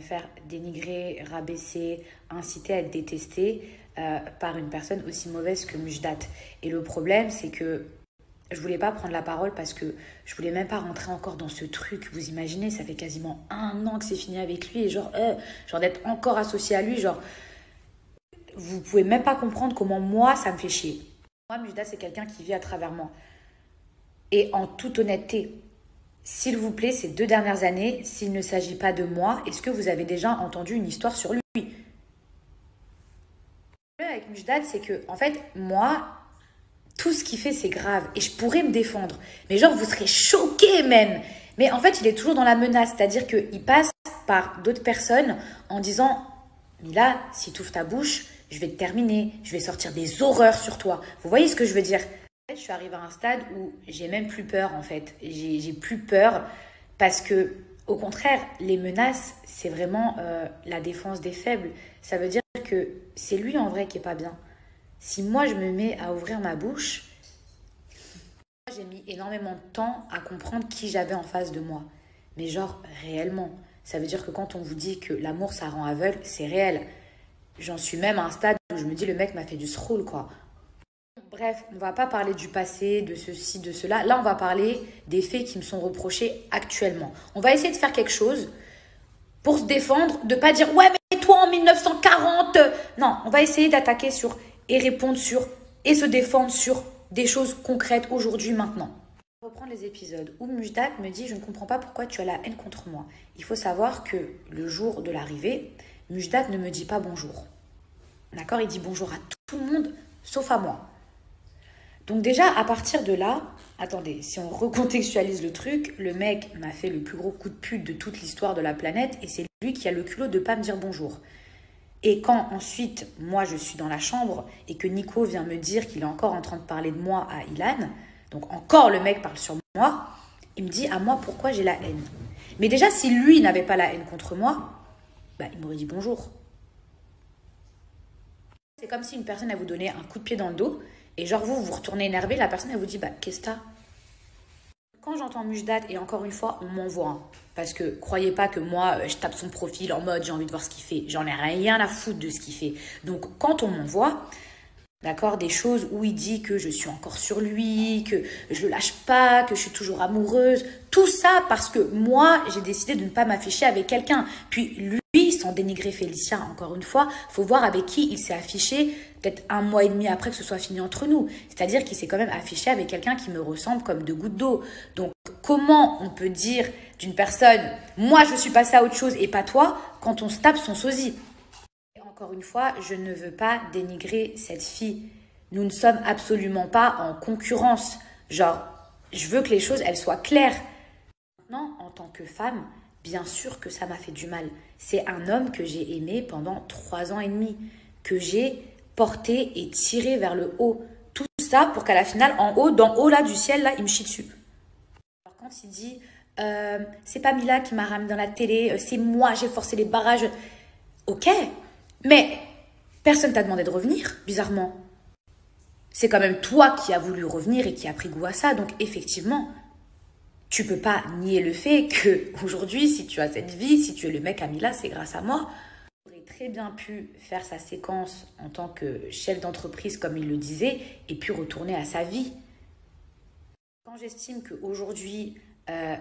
faire dénigrer, rabaisser, inciter à être détesté par une personne aussi mauvaise que Mujdat. Et le problème, c'est que je voulais pas prendre la parole parce que je voulais même pas rentrer encore dans ce truc. Vous imaginez, ça fait quasiment 1 an que c'est fini avec lui et genre d'être encore associée à lui, genre vous pouvez même pas comprendre comment moi ça me fait chier. Moi, Mujdat, c'est quelqu'un qui vit à travers moi. Et en toute honnêteté, s'il vous plaît, ces 2 dernières années, s'il ne s'agit pas de moi, est-ce que vous avez déjà entendu une histoire sur lui? Le problème avec Mujdat, c'est que, en fait, moi, tout ce qu'il fait, c'est grave. Et je pourrais me défendre. Mais genre, vous serez choqués même. Mais en fait, il est toujours dans la menace. C'est-à-dire qu'il passe par d'autres personnes en disant « Mila, si tu ouvres ta bouche, je vais te terminer. Je vais sortir des horreurs sur toi. » Vous voyez ce que je veux dire? Je suis arrivée à un stade où j'ai même plus peur, en fait. J'ai plus peur parce que, au contraire, les menaces, c'est vraiment la défense des faibles. Ça veut dire que c'est lui, en vrai, qui est pas bien. Si moi, je me mets à ouvrir ma bouche, j'ai mis énormément de temps à comprendre qui j'avais en face de moi. Mais genre, réellement. Ça veut dire que quand on vous dit que l'amour, ça rend aveugle, c'est réel. J'en suis même à un stade où je me dis, le mec m'a fait du sroule, quoi. Bref, on va pas parler du passé, de ceci, de cela. Là, on va parler des faits qui me sont reprochés actuellement. On va essayer de faire quelque chose pour se défendre, de pas dire « Ouais, mais toi, en 1940 !» Non, on va essayer d'attaquer sur et répondre sur et se défendre sur des choses concrètes aujourd'hui, maintenant. On va reprendre les épisodes où Mujdat me dit « Je ne comprends pas pourquoi tu as la haine contre moi. » Il faut savoir que le jour de l'arrivée, Mujdat ne me dit pas bonjour. D'accord? Il dit bonjour à tout le monde, sauf à moi. Donc déjà, à partir de là, attendez, si on recontextualise le truc, le mec m'a fait le plus gros coup de pute de toute l'histoire de la planète et c'est lui qui a le culot de ne pas me dire bonjour. Et quand ensuite, moi, je suis dans la chambre et que Nico vient me dire qu'il est encore en train de parler de moi à Ilan, donc encore le mec parle sur moi, il me dit à moi pourquoi j'ai la haine. Mais déjà, si lui n'avait pas la haine contre moi, bah, il m'aurait dit bonjour. C'est comme si une personne, elle vous donnait un coup de pied dans le dos et genre vous retournez énervé, la personne, elle vous dit bah, qu'est-ce que t'as? Quand j'entends Mujdat, et encore une fois, on m'envoie. Hein, parce que croyez pas que moi, je tape son profil en mode j'ai envie de voir ce qu'il fait. J'en ai rien à foutre de ce qu'il fait. Donc quand on m'envoie, d'accord, des choses où il dit que je suis encore sur lui, que je le lâche pas, que je suis toujours amoureuse. Tout ça parce que moi, j'ai décidé de ne pas m'afficher avec quelqu'un. Puis lui, sans dénigrer Félicia, encore une fois, faut voir avec qui il s'est affiché peut-être 1 mois et demi après que ce soit fini entre nous. C'est-à-dire qu'il s'est quand même affiché avec quelqu'un qui me ressemble comme 2 gouttes d'eau. Donc comment on peut dire d'une personne « moi je suis passée à autre chose et pas toi » quand on se tape son sosie? Encore une fois, je ne veux pas dénigrer cette fille. Nous ne sommes absolument pas en concurrence. Genre, je veux que les choses, elles soient claires. Maintenant, en tant que femme, bien sûr que ça m'a fait du mal. C'est un homme que j'ai aimé pendant 3 ans et demi, que j'ai porté et tiré vers le haut. Tout ça pour qu'à la finale, d'en haut là, du ciel, là, il me chie dessus. Alors quand il dit, c'est pas Mila qui m'a ramené dans la télé, c'est moi, j'ai forcé les barrages. Ok, mais personne t'a demandé de revenir, bizarrement. C'est quand même toi qui as voulu revenir et qui as pris goût à ça. Donc effectivement, tu peux pas nier le fait que aujourd'hui, si tu as cette vie, si tu es le mec à Mila, c'est grâce à moi. Il aurait très bien pu faire sa séquence en tant que chef d'entreprise, comme il le disait, et puis retourner à sa vie. Quand j'estime qu'aujourd'hui,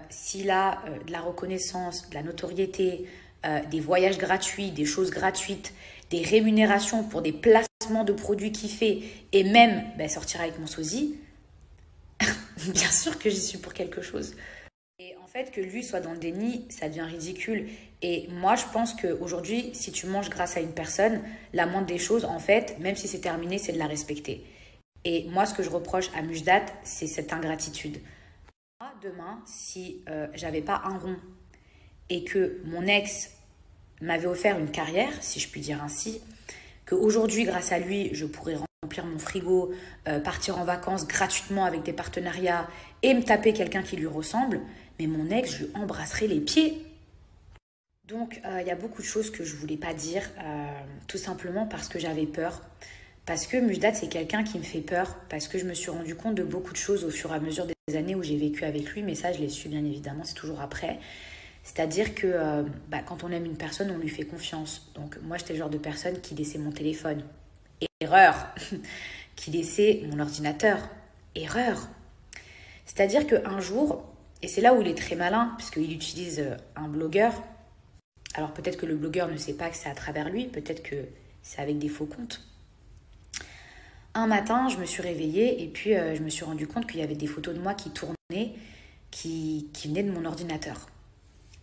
s'il a de la reconnaissance, de la notoriété, des voyages gratuits, des choses gratuites, des rémunérations pour des placements de produits qu'il fait et même sortir avec mon sosie, bien sûr que j'y suis pour quelque chose. Et en fait, que lui soit dans le déni, ça devient ridicule. Et moi, je pense qu'aujourd'hui, si tu manges grâce à une personne, la moindre des choses, en fait, même si c'est terminé, c'est de la respecter. Et moi, ce que je reproche à Mujdat, c'est cette ingratitude. Moi, demain, si j'avais pas un rond et que mon ex m'avait offert une carrière, si je puis dire ainsi, qu'aujourd'hui, grâce à lui, je pourrais remplir mon frigo, partir en vacances gratuitement avec des partenariats et me taper quelqu'un qui lui ressemble, mais mon ex, je lui embrasserais les pieds. Donc, il y a beaucoup de choses que je ne voulais pas dire, tout simplement parce que j'avais peur. Parce que Mujdat, c'est quelqu'un qui me fait peur, parce que je me suis rendu compte de beaucoup de choses au fur et à mesure des années où j'ai vécu avec lui, mais ça, je l'ai su bien évidemment, c'est toujours après. C'est-à-dire que quand on aime une personne, on lui fait confiance. Donc moi, j'étais le genre de personne qui laissait mon téléphone. Erreur. Qui laissait mon ordinateur. Erreur. C'est-à-dire qu'un jour, et c'est là où il est très malin, puisqu'il utilise un blogueur. Alors peut-être que le blogueur ne sait pas que c'est à travers lui, peut-être que c'est avec des faux comptes. Un matin, je me suis réveillée et puis je me suis rendu compte qu'il y avait des photos de moi qui tournaient, qui venaient de mon ordinateur.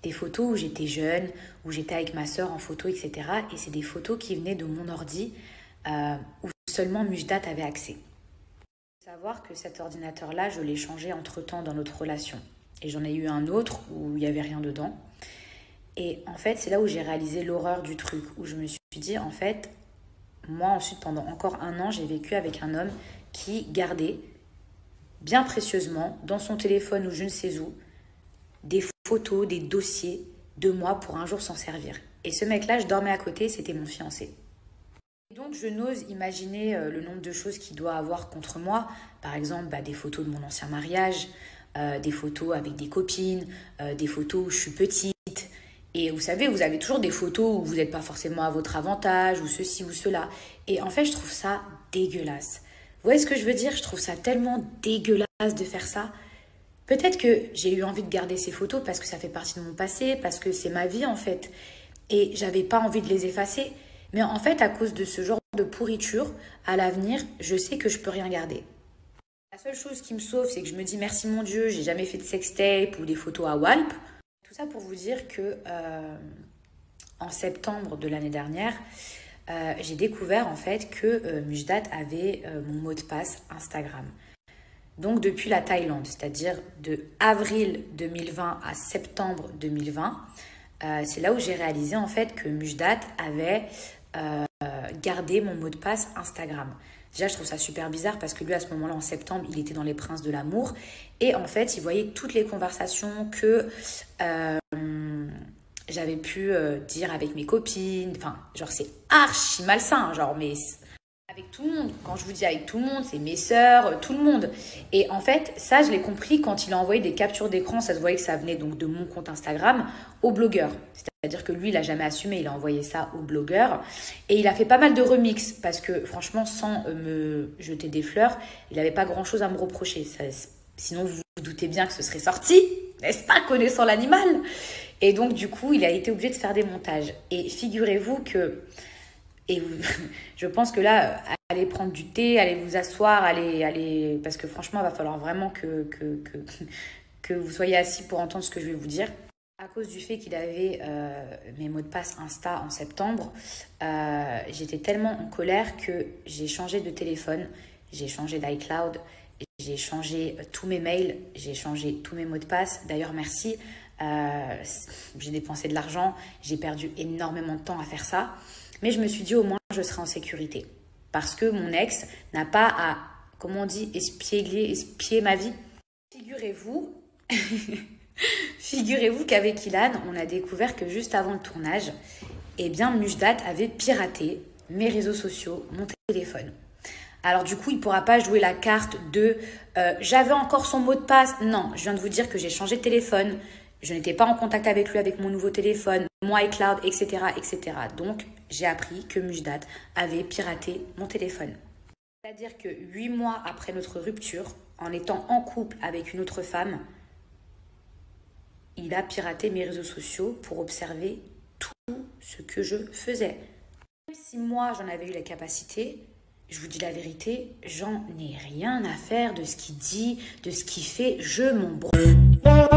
Des photos où j'étais jeune, où j'étais avec ma sœur en photo, etc. Et c'est des photos qui venaient de mon ordi, où seulement Mujdat avait accès. Il faut savoir que cet ordinateur-là, je l'ai changé entre-temps dans notre relation. Et j'en ai eu un autre où il n'y avait rien dedans. Et en fait, c'est là où j'ai réalisé l'horreur du truc, où je me suis dit, en fait, moi ensuite, pendant encore 1 an, j'ai vécu avec un homme qui gardait bien précieusement dans son téléphone ou je ne sais où, des photos, des dossiers de moi pour un jour s'en servir. Et ce mec-là, je dormais à côté, c'était mon fiancé. Et donc, je n'ose imaginer le nombre de choses qu'il doit avoir contre moi. Par exemple, des photos de mon ancien mariage, des photos avec des copines, des photos où je suis petite. Et vous savez, vous avez toujours des photos où vous n'êtes pas forcément à votre avantage, ou ceci ou cela. Et en fait, je trouve ça dégueulasse. Vous voyez ce que je veux dire? Je trouve ça tellement dégueulasse de faire ça. Peut-être que j'ai eu envie de garder ces photos parce que ça fait partie de mon passé, parce que c'est ma vie en fait. Et j'avais pas envie de les effacer. Mais en fait, à cause de ce genre de pourriture, à l'avenir, je sais que je peux rien garder. La seule chose qui me sauve, c'est que je me dis merci mon Dieu, j'ai jamais fait de sextape ou des photos à Walp. Tout ça pour vous dire que en septembre de l'année dernière, j'ai découvert en fait que Mujdat avait mon mot de passe Instagram. Donc depuis la Thaïlande, c'est-à-dire de avril 2020 à septembre 2020, c'est là où j'ai réalisé en fait que Mujdat avait gardé mon mot de passe Instagram. Déjà, je trouve ça super bizarre parce que lui, à ce moment-là, en septembre, il était dans les Princes de l'amour. Et en fait, il voyait toutes les conversations que j'avais pu dire avec mes copines. Enfin, genre, c'est archi malsain. Genre, mais avec tout le monde. Quand je vous dis avec tout le monde, c'est mes sœurs, tout le monde. Et en fait, ça, je l'ai compris quand il a envoyé des captures d'écran. Ça se voyait que ça venait donc de mon compte Instagram au blogueur. C'est-à-dire que lui, il n'a jamais assumé. Il a envoyé ça au blogueur. Et il a fait pas mal de remix parce que franchement, sans me jeter des fleurs, il n'avait pas grand-chose à me reprocher. Ça, sinon, vous vous doutez bien que ce serait sorti, n'est-ce pas, connaissant l'animal? Et donc, du coup, il a été obligé de faire des montages. Et figurez-vous que... Et je pense que là, allez prendre du thé, allez vous asseoir, allez, parce que franchement, il va falloir vraiment que vous soyez assis pour entendre ce que je vais vous dire. À cause du fait qu'il avait mes mots de passe Insta en septembre, j'étais tellement en colère que j'ai changé de téléphone, j'ai changé d'iCloud, j'ai changé tous mes mails, j'ai changé tous mes mots de passe. D'ailleurs, merci, j'ai dépensé de l'argent, j'ai perdu énormément de temps à faire ça. Mais je me suis dit, au moins, je serai en sécurité. Parce que mon ex n'a pas à, comment on dit, espier ma vie. Figurez-vous qu'avec Ilan, on a découvert que juste avant le tournage, eh bien, Mujdat avait piraté mes réseaux sociaux, mon téléphone. Alors du coup, il ne pourra pas jouer la carte de j'avais encore son mot de passe. Non, je viens de vous dire que j'ai changé de téléphone. Je n'étais pas en contact avec lui avec mon nouveau téléphone, mon iCloud, etc., etc. Donc, j'ai appris que Mujdat avait piraté mon téléphone. C'est-à-dire que 8 mois après notre rupture, en étant en couple avec une autre femme, il a piraté mes réseaux sociaux pour observer tout ce que je faisais. Même si moi, j'en avais eu la capacité, je vous dis la vérité, j'en ai rien à faire de ce qu'il dit, de ce qu'il fait. Je m'en branle.